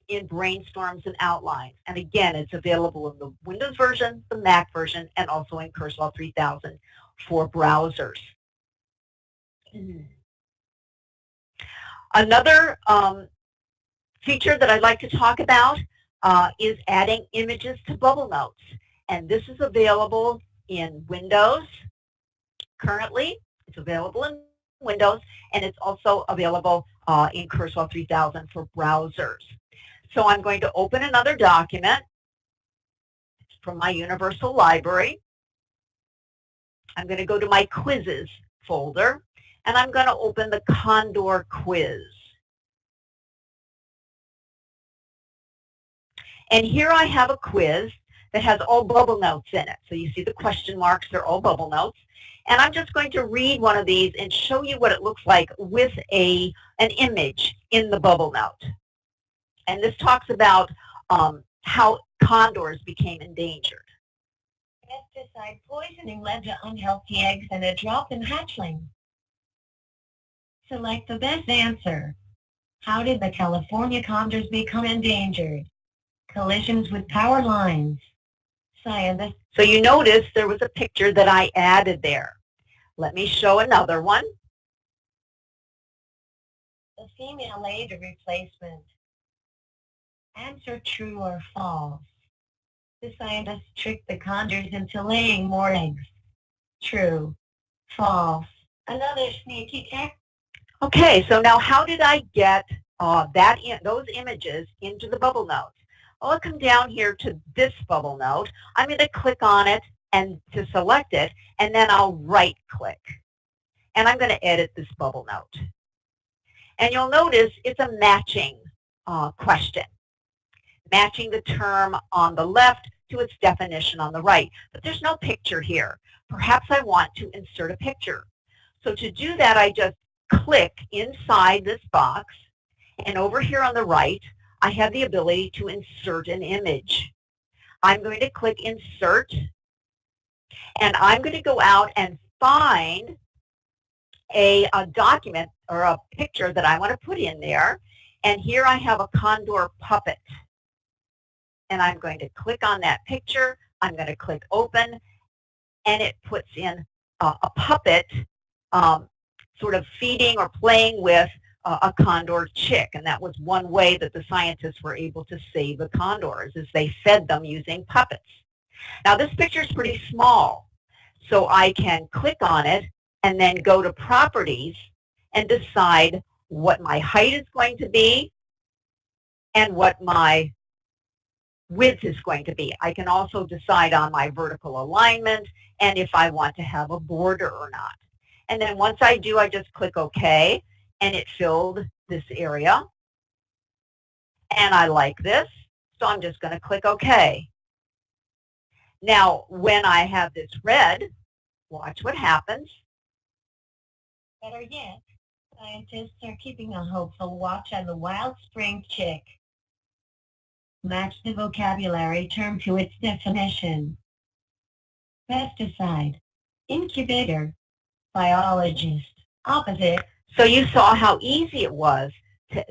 in brainstorms and outlines. And again, it's available in the Windows version, the Mac version, and also in Kurzweil 3000 for browsers. Another feature that I'd like to talk about is adding images to bubble notes. And this is available in Windows currently. It's available in Windows, and it's also available in Kurzweil 3000 for browsers. So I'm going to open another document from my Universal Library, I'm going to go to my quizzes folder, and I'm going to open the Condor quiz. And here I have a quiz that has all bubble notes in it. So you see the question marks, they're all bubble notes. And I'm just going to read one of these and show you what it looks like with an image in the bubble note. And this talks about how condors became endangered. Pesticide poisoning led to unhealthy eggs and a drop in hatchlings. Select the best answer. How did the California condors become endangered? Collisions with power lines. Scientists. So you notice there was a picture that I added there. Let me show another one. The female laid a replacement. Answer true or false. The scientists tricked the condors into laying more eggs. True. False. Another sneaky trick. Okay, so now how did I get those images into the bubble notes? Well, I'll come down here to this bubble note. I'm going to click on it and to select it, and then I'll right-click. And I'm going to edit this bubble note. And you'll notice it's a matching question, matching the term on the left to its definition on the right. But there's no picture here. Perhaps I want to insert a picture. So to do that, I just click inside this box, and over here on the right, I have the ability to insert an image. I'm going to click Insert, and I'm going to go out and find a document or a picture that I want to put in there. And here I have a condor puppet. And I'm going to click on that picture. I'm going to click Open, and it puts in a puppet sort of feeding or playing with a condor chick, and that was one way that the scientists were able to save the condors, is they fed them using puppets. Now this picture is pretty small, so I can click on it and then go to Properties and decide what my height is going to be and what my width is going to be. I can also decide on my vertical alignment and if I want to have a border or not. And then once I do, I just click OK, and it filled this area. And I like this, so I'm just going to click OK. Now, when I have this red, watch what happens. Better yet, scientists are keeping a hopeful watch on the wild spring chick. Match the vocabulary term to its definition. Pesticide. Incubator. Biologist. Opposite. So you saw how easy it was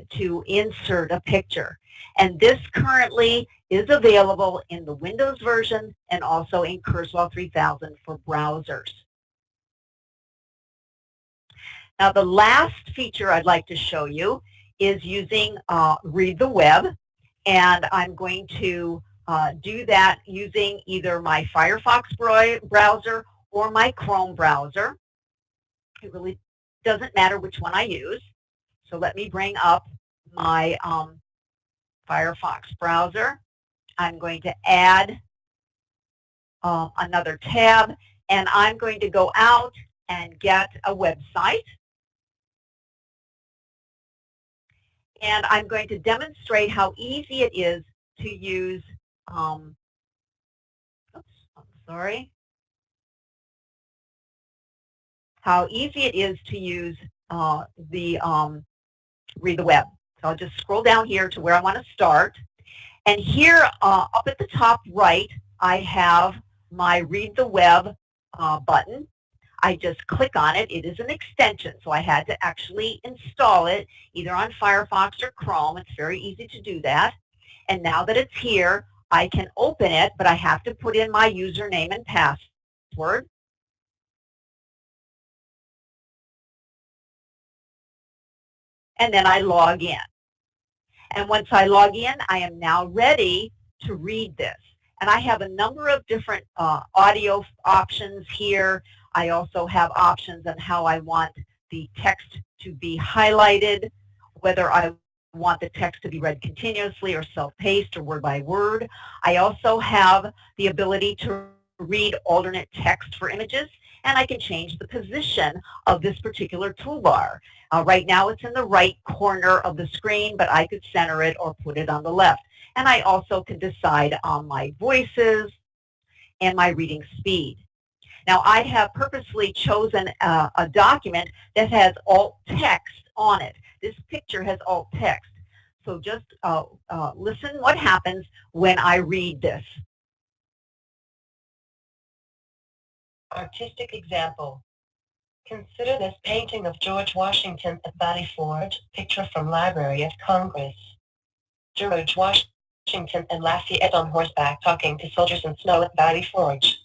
to insert a picture. And this currently is available in the Windows version and also in Kurzweil 3000 for browsers. Now the last feature I'd like to show you is using Read the Web. And I'm going to do that using either my Firefox browser or my Chrome browser. It really doesn't matter which one I use. So let me bring up my Firefox browser. I'm going to add another tab, and I'm going to go out and get a website. And I'm going to demonstrate how easy it is to use, how easy it is to use Read the Web. So I'll just scroll down here to where I want to start. And here up at the top right, I have my Read the Web button. I just click on it. It is an extension, so I had to actually install it either on Firefox or Chrome. It's very easy to do that. And now that it's here, I can open it, but I have to put in my username and password. And then I log in. And once I log in, I am now ready to read this. And I have a number of different audio options here. I also have options on how I want the text to be highlighted, whether I want the text to be read continuously or self-paced or word by word. I also have the ability to read alternate text for images, and I can change the position of this particular toolbar. Right now it's in the right corner of the screen, but I could center it or put it on the left. And I also can decide on my voices and my reading speed. Now, I have purposely chosen a document that has alt text on it. This picture has alt text. So just listen what happens when I read this. Artistic example. Consider this painting of George Washington at Valley Forge, picture from Library of Congress. George Washington and Lafayette on horseback talking to soldiers in snow at Valley Forge.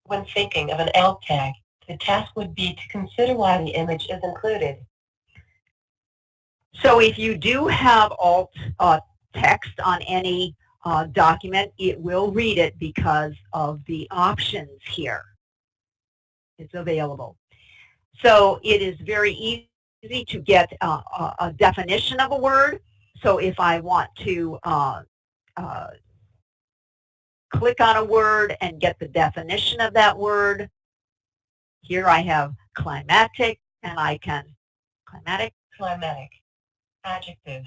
When thinking of an alt tag, the task would be to consider why the image is included. So if you do have alt text on any document, it will read it because of the options here. It's available. So it is very easy to get a definition of a word. So if I want to click on a word and get the definition of that word, here I have climatic, and I can, climatic, adjective,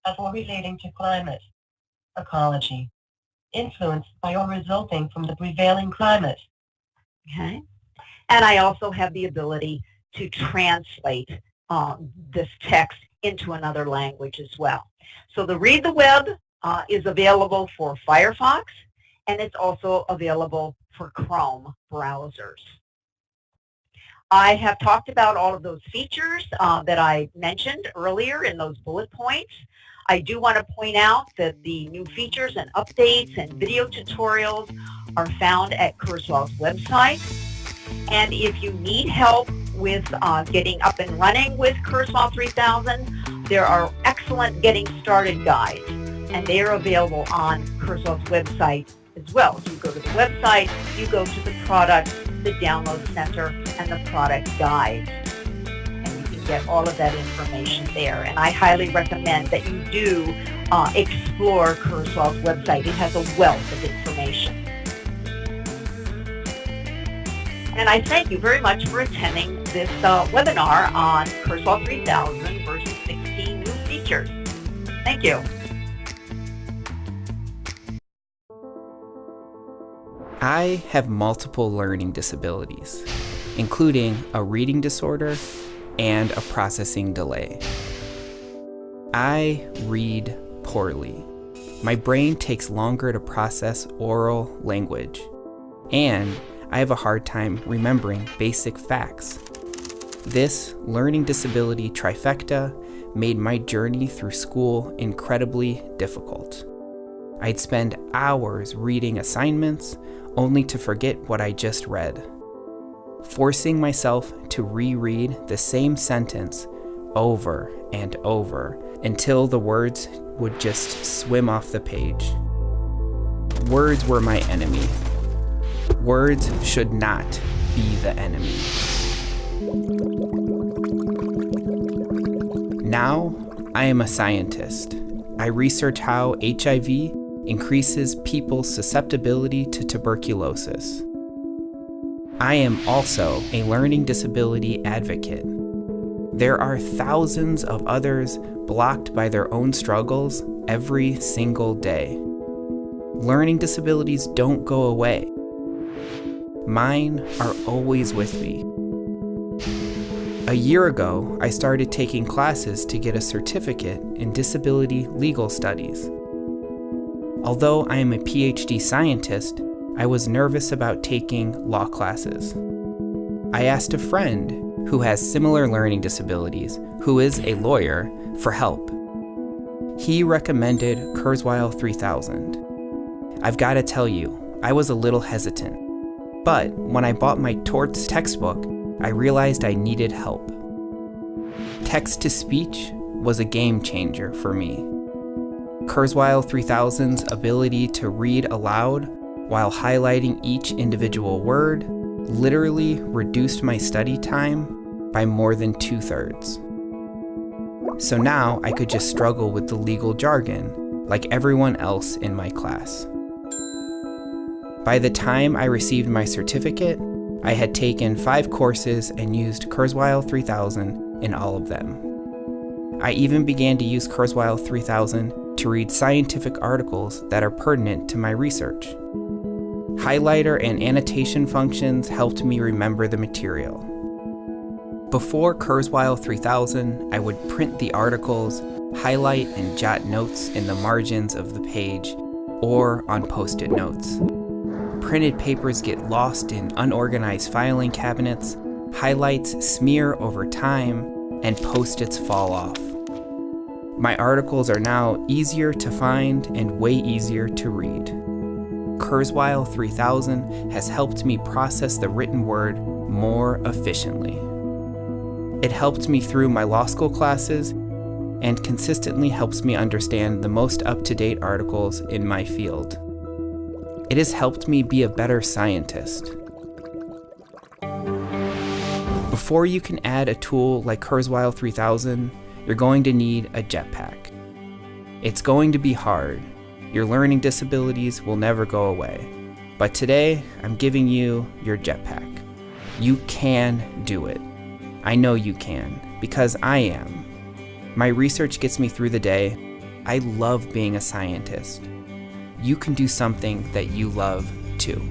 of or relating to climate, ecology, influenced by or resulting from the prevailing climate. okay? And I also have the ability to translate this text into another language as well. So the Read the Web is available for Firefox, and it's also available for Chrome browsers. I have talked about all of those features that I mentioned earlier in those bullet points. I do want to point out that the new features and updates and video tutorials are found at Kurzweil's website. And if you need help with getting up and running with Kurzweil 3000, there are excellent getting started guides, and they are available on Kurzweil's website as well. So you go to the website, you go to the product, the download center, and the product guide. And you can get all of that information there. And I highly recommend that you do explore Kurzweil's website. It has a wealth of information. And I thank you very much for attending this webinar on Kurzweil 3000 version 16 new features. Thank you. I have multiple learning disabilities, including a reading disorder and a processing delay. I read poorly. My brain takes longer to process oral language, and I have a hard time remembering basic facts. This learning disability trifecta made my journey through school incredibly difficult. I'd spend hours reading assignments only to forget what I just read, forcing myself to reread the same sentence over and over until the words would just swim off the page. Words were my enemy. Words should not be the enemy. Now, I am a scientist. I research how HIV increases people's susceptibility to tuberculosis. I am also a learning disability advocate. There are thousands of others blocked by their own struggles every single day. Learning disabilities don't go away. Mine are always with me. A year ago, I started taking classes to get a certificate in disability legal studies. Although I am a PhD scientist, I was nervous about taking law classes. I asked a friend who has similar learning disabilities, who is a lawyer, for help. He recommended Kurzweil 3000. I've got to tell you, I was a little hesitant. But when I bought my torts textbook, I realized I needed help. Text-to-speech was a game changer for me. Kurzweil 3000's ability to read aloud while highlighting each individual word literally reduced my study time by more than 2/3. So now I could just struggle with the legal jargon like everyone else in my class. By the time I received my certificate, I had taken 5 courses and used Kurzweil 3000 in all of them. I even began to use Kurzweil 3000 to read scientific articles that are pertinent to my research. Highlighter and annotation functions helped me remember the material. Before Kurzweil 3000, I would print the articles, highlight and jot notes in the margins of the page or on post-it notes. Printed papers get lost in unorganized filing cabinets, highlights smear over time, and post-its fall off. My articles are now easier to find and way easier to read. Kurzweil 3000 has helped me process the written word more efficiently. It helped me through my law school classes and consistently helps me understand the most up-to-date articles in my field. It has helped me be a better scientist. Before you can add a tool like Kurzweil 3000, you're going to need a jetpack. It's going to be hard. Your learning disabilities will never go away. But today, I'm giving you your jetpack. You can do it. I know you can, because I am. My research gets me through the day. I love being a scientist. You can do something that you love too.